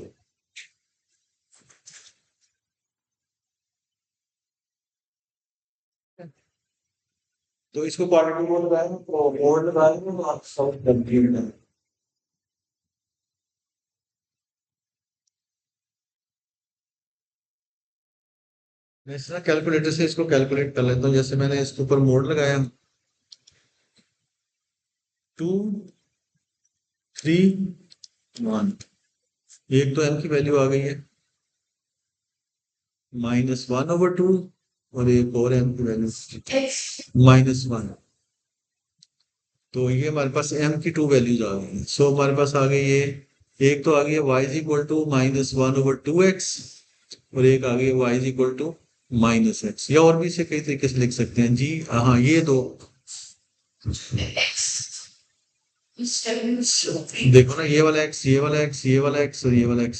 तो इसको क्वाड्रेटिक मोड लगाएंगे तो मोड लगाएंगे तो आप सब कंप्लीट है। मैं इस तरह कैलकुलेटर से इसको कैलकुलेट कर लेता हूँ। जैसे मैंने इसके ऊपर मोड लगाया 2 3 1, एक तो m की वैल्यू आ गई है -1/2 और एक और m की वैल्यू -1। तो ये हमारे पास m की 2 वैल्यूज आ गई। सो हमारे पास आ गई ये, एक तो आ गई है y is equal to -1/2x और एक आ गई है y is equal to -x, या और भी इसे कई तरीके से लिख सकते हैं जी। हाँ ये दो देखो ना, ये वाला x, ये वाला x, ये वाला x और ये वाला x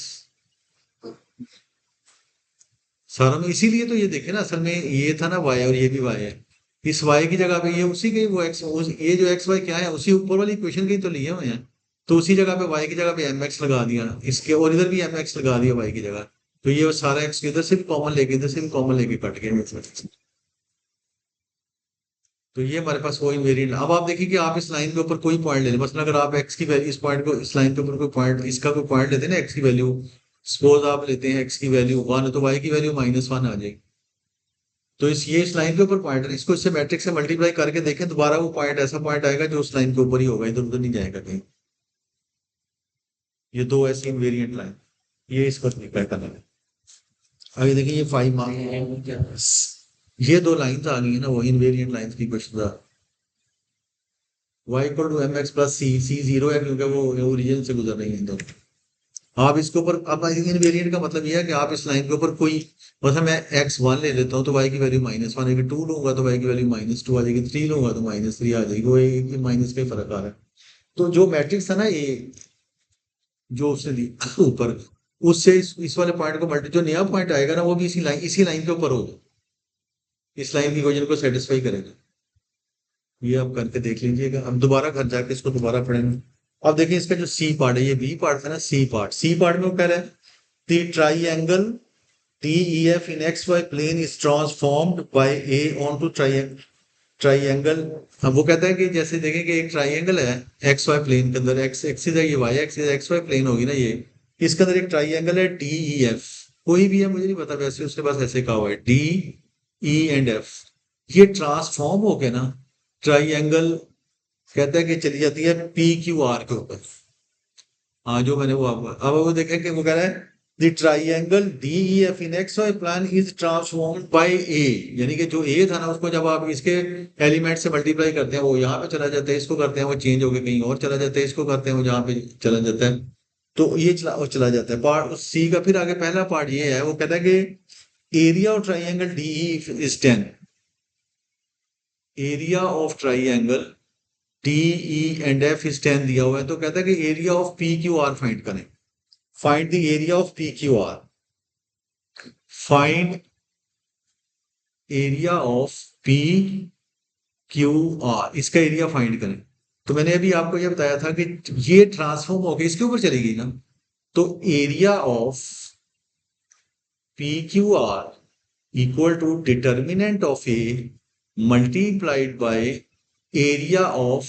सारा में, इसीलिए तो ये देखे ना, असल में ये था ना y और ये भी y है, इस y की जगह पे ये उसी के वो x, ये जो x y क्या है उसी ऊपर वाली इक्वेशन के ही तो लिए हुए हैं, तो उसी जगह पे y की जगह पे mx लगा दिया इसके, और इधर भी mx लगा दिया y की जगह। तो ये वो सारा x इधर से भी कॉमन लेके इधर से भी कॉमन लेके कट गया। तो ये हमारे पास वही वेरिएंट। अब आप देखिए कि आप इस लाइन के ऊपर कोई पॉइंट ले लें, मतलब अगर आप x की वैल्यू इस पॉइंट को इस लाइन के ऊपर कोई पॉइंट इसका कोई पॉइंट लेते हैं ना x की वैल्यू, सपोज आप लेते हैं x की वैल्यू 1 तो y की वैल्यू -1 आ जाएगी। तो इस लाइन के ऊपर पॉइंट है, इसको इससे मैट्रिक्स से मल्टीप्लाई करके देखें, दोबारा वो पॉइंट ऐसा पॉइंट आएगा जो उस लाइन के ऊपर ही होगा, इधर उधर नहीं जाएगा कहीं। ये दो ऐसी इनवेरिएंट लाइन, ये इसको प्रिपेयर करना है। अभी देखिए ये 5 मार्क्स, ये दो लाइंस आ गई है ना, वो इनवेरिएंट लाइंस की क्वेश्चन था। y equal to m x plus c zero है क्योंकि वो ओरिजिन से गुजर रही है तो आप इसके ऊपर, अब इनवेरिएंट का मतलब ये है कि आप इस लाइन के ऊपर कोई, मतलब मैं x1 ले लेता हूँ तो y की वैल्यू -1 आएगी, 2 लूंगा तो y की वैल्यू -2 आ जाएगी, 3 लूंगा तो -3 आ जाएगी, वो एक माइनस का ही फर्क आ रहा है। तो जो मैट्रिक्स है ना ये, जो उसने दी ऊपर, उससे इस वाले पॉइंट को मल्टी, जो नया पॉइंट आएगा ना वो भी इसी लाइन के ऊपर होगा, इस लाइन की इक्वेशन को सेटिस्फाई करेगा। ये आप करके देख लीजिएगा, अब दोबारा घर जाके इसको दोबारा पढ़ेंगे। अब देखिए इसका जो सी पार्ट है, ये बी पार्ट था ना, सी पार्ट में वो कह रहा है the triangle DEF in XY plane is transformed by A onto triangle. अब वो कहता है कि जैसे देखें कि एक ट्राइएंगल है XY प्लेन के अंदर, एक्स एक्सिस है, ये Y एक्सिस, XY प्लेन होगी ना ये, इसके अंदर एक ट्राइएंगल है DEF, कोई भी है मुझे नहीं पता, वैसे उसके पास ऐसे कहा हुआ है DE&F, ये ट्रांसफॉर्म हो गया ना ट्राइएंगल, कहता है कि चली जाती है PQR के ऊपर। हाँ जो मैंने वो आपको, अब वो देखें कि वो कह रहा है the triangle DEF in XY plan is transformed by A, यानी कि जो A था ना उसको जब आप इसके एलिमेंट से मल्टीप्लाई करते हैं वो यहाँ पे चला जाता है, इसको करते हैं वो चेंज होकर कहीं और चला जाता है, इसको करते हैं वो जहाँ पे चला जाता है, तो ये चला जाता है पार्ट सी का। फिर आगे पहला पार्ट ये है, वो कहता है कि area of triangle DE is 10, area of triangle DE&F is 10 दिया हुआ है, तो कहता है कि एरिया ऑफ PQR फाइंड करें, find the area of PQR, find area of PQR, इसका एरिया फाइंड करें। तो मैंने अभी आपको ये बताया था कि ये ट्रांसफॉर्म होकर इसके ऊपर चलेगी ना, तो area of PQR equal to determinant of A multiplied by area of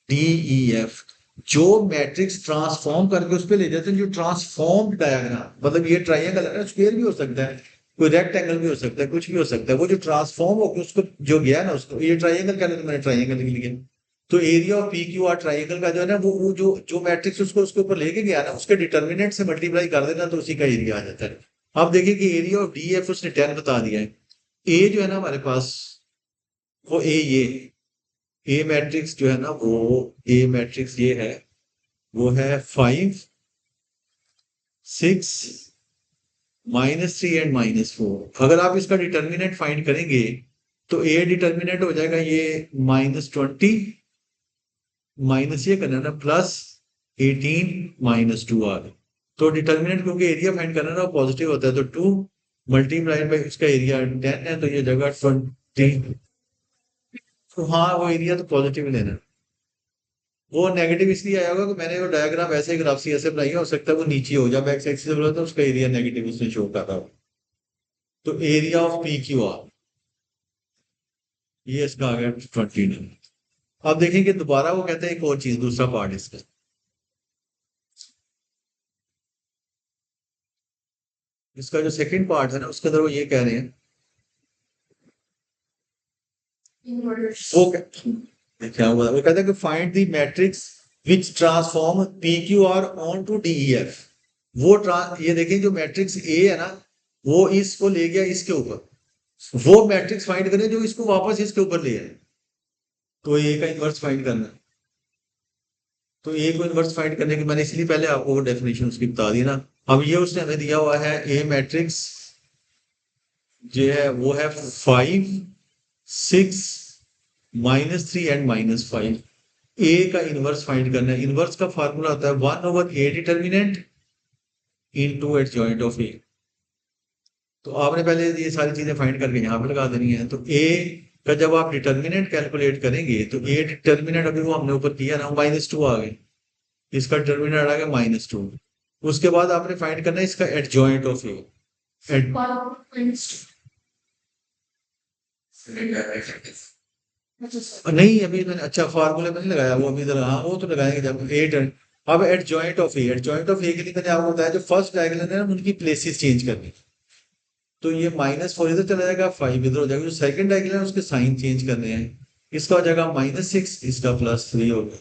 DEF, जो मैट्रिक्स ट्रांसफॉर्म करके उस पर ले जाते हैं, जो ट्रांसफॉर्म डायग्राम, मतलब ये ट्राइएंगल है ना, स्क्वायर भी हो सकता है, कोई रेक्टेंगल भी हो सकता है, कुछ भी हो सकता है, वो जो ट्रांसफॉर्म होकर उसको जो गया ना, उसको ये ट्राइएंगल कहते हैं, मैंने ट्राइएंगल लिख लिया। तो एरिया ऑफ PQR ट्राइएंगल का जो है ना, वो जो जो मैट्रिक्स उसको उसके ऊपर लेके गया ना, उसके डिटर्मिनेंट से मल्टीप्लाई कर देना तो उसी का एरिया आ जाता है। अब देखिए कि एरिया ऑफ DEF उसने 10 बता दिया है, ए जो है ना हमारे पास, वो ए मैट्रिक्स जो है ना, वो ए मैट्रिक्स ये है, वो है 5 6 -3 एंड -4। अगर आप इसका डिटर्मिनेंट फाइंड करेंगे तो ए डिटर्मिनेंट हो जाएगा ये -20, माइनस ये करना ना +18 -2 आ गया। तो डिटर्मिनेंट क्योंकि एरिया फाइंड करना ना पॉजिटिव होता है, तो 2 मल्टीप्लाइड बाई इसका एरिया 10 है, तो ये जगह 20, तो हाँ वो एरिया तो पॉजिटिव ही लेना। वो नेगेटिव इसलिए आया होगा कि मैंने वो डायग्राम ऐसे ग्राफ सी ऐसे बनाई है, हो सकता है वो नीचे हो, जब एक्स एक्सिस बोला तो उसका एरिया नेगेटिव उसने शो कर रहा हो। तो एरिया ऑफ PQR, ये इसका आ गया 29। अब देखेंगे दोबारा वो कहते हैं एक और चीज, दूसरा पार्ट इसका, इसका जो सेकंड पार्ट है ना उसके अंदर वो ये कह रहे हैं, वो क्या हुआ, वो कहता है कि find the matrix which transform PQR on to DEF। ये देखें जो मैट्रिक्स ए है ना, वो इसको ले गया इसके ऊपर, वो मैट्रिक्स फाइंड करें जो इसको वापस इसके ऊपर ले आए, तो ए का इन्वर्स फाइंड करना है। तो ए को इन्वर्स फाइंड करने की मैंने इसलिए पहले आपको वो डेफिनेशन उसकी बता दी ना। अब ये उसने हमें दिया हुआ है ए मैट्रिक्स जो है वो है 5 6 -3 एंड -5, ए का इनवर्स फाइंड करना है। इनवर्स का फार्मूला होता है 1/a determinant into adjoint of A. तो आपने पहले ये सारी चीजें फाइंड करके यहाँ पे लगा देनी है। तो ए का जब आप डिटर्मिनेंट कैलकुलेट करेंगे तो ए डिटर्मिनेंट अभी वो हमने ऊपर किया ना, -2 आ गए, इसका डिटर्मिनेंट आ गया -2। उसके बाद आपने फाइंड करना है इसका एडजॉइंट ऑफ ए। नहीं अभी मैंने, अच्छा फार्मूले में नहीं लगाया वो, अभी जरा हाँ वो तो लगाएंगे जब एट। अब adjoint of A, adjoint of A के लिए मैंने आपको बताया जो फर्स्ट डायगोनल है ना उनकी प्लेसेस चेंज करनी, तो ये -4 इधर चला जाएगा, 5 इधर हो जाएगा, जो सेकंड डायगोनल है उसके साइन चेंज करने हैं, इसका हो जाएगा -6, इसका +3 होगा।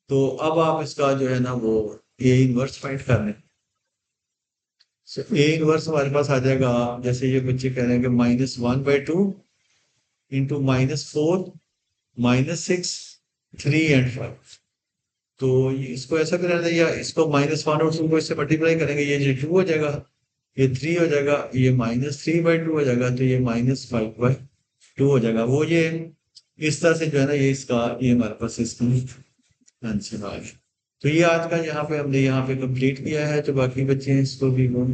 तो अब आप इसका जो है ना वो ए इनवर्स फाइंड करने। सो ए इनवर्स हमारे पास आ जाएगा, जैसे ये बच्चे कह रहे हैं कि -1/2 इंटू -4 -6 3 एंड 5। तो इसको ऐसा कर दें, या इसको -1 और 2 को इससे मल्टीप्लाई करेंगे, ये 2 हो जाएगा, ये 3 हो जाएगा, ये -3/2 हो जाएगा, तो ये -5/2 हो जाएगा। वो ये इस तरह से जो है ना, ये इसका ये हमारे पास इसका आंसर आ गया। तो ये आज का यहाँ पे हमने यहाँ पे कंप्लीट किया है, तो बाकी बच्चे हैं इसको भी वो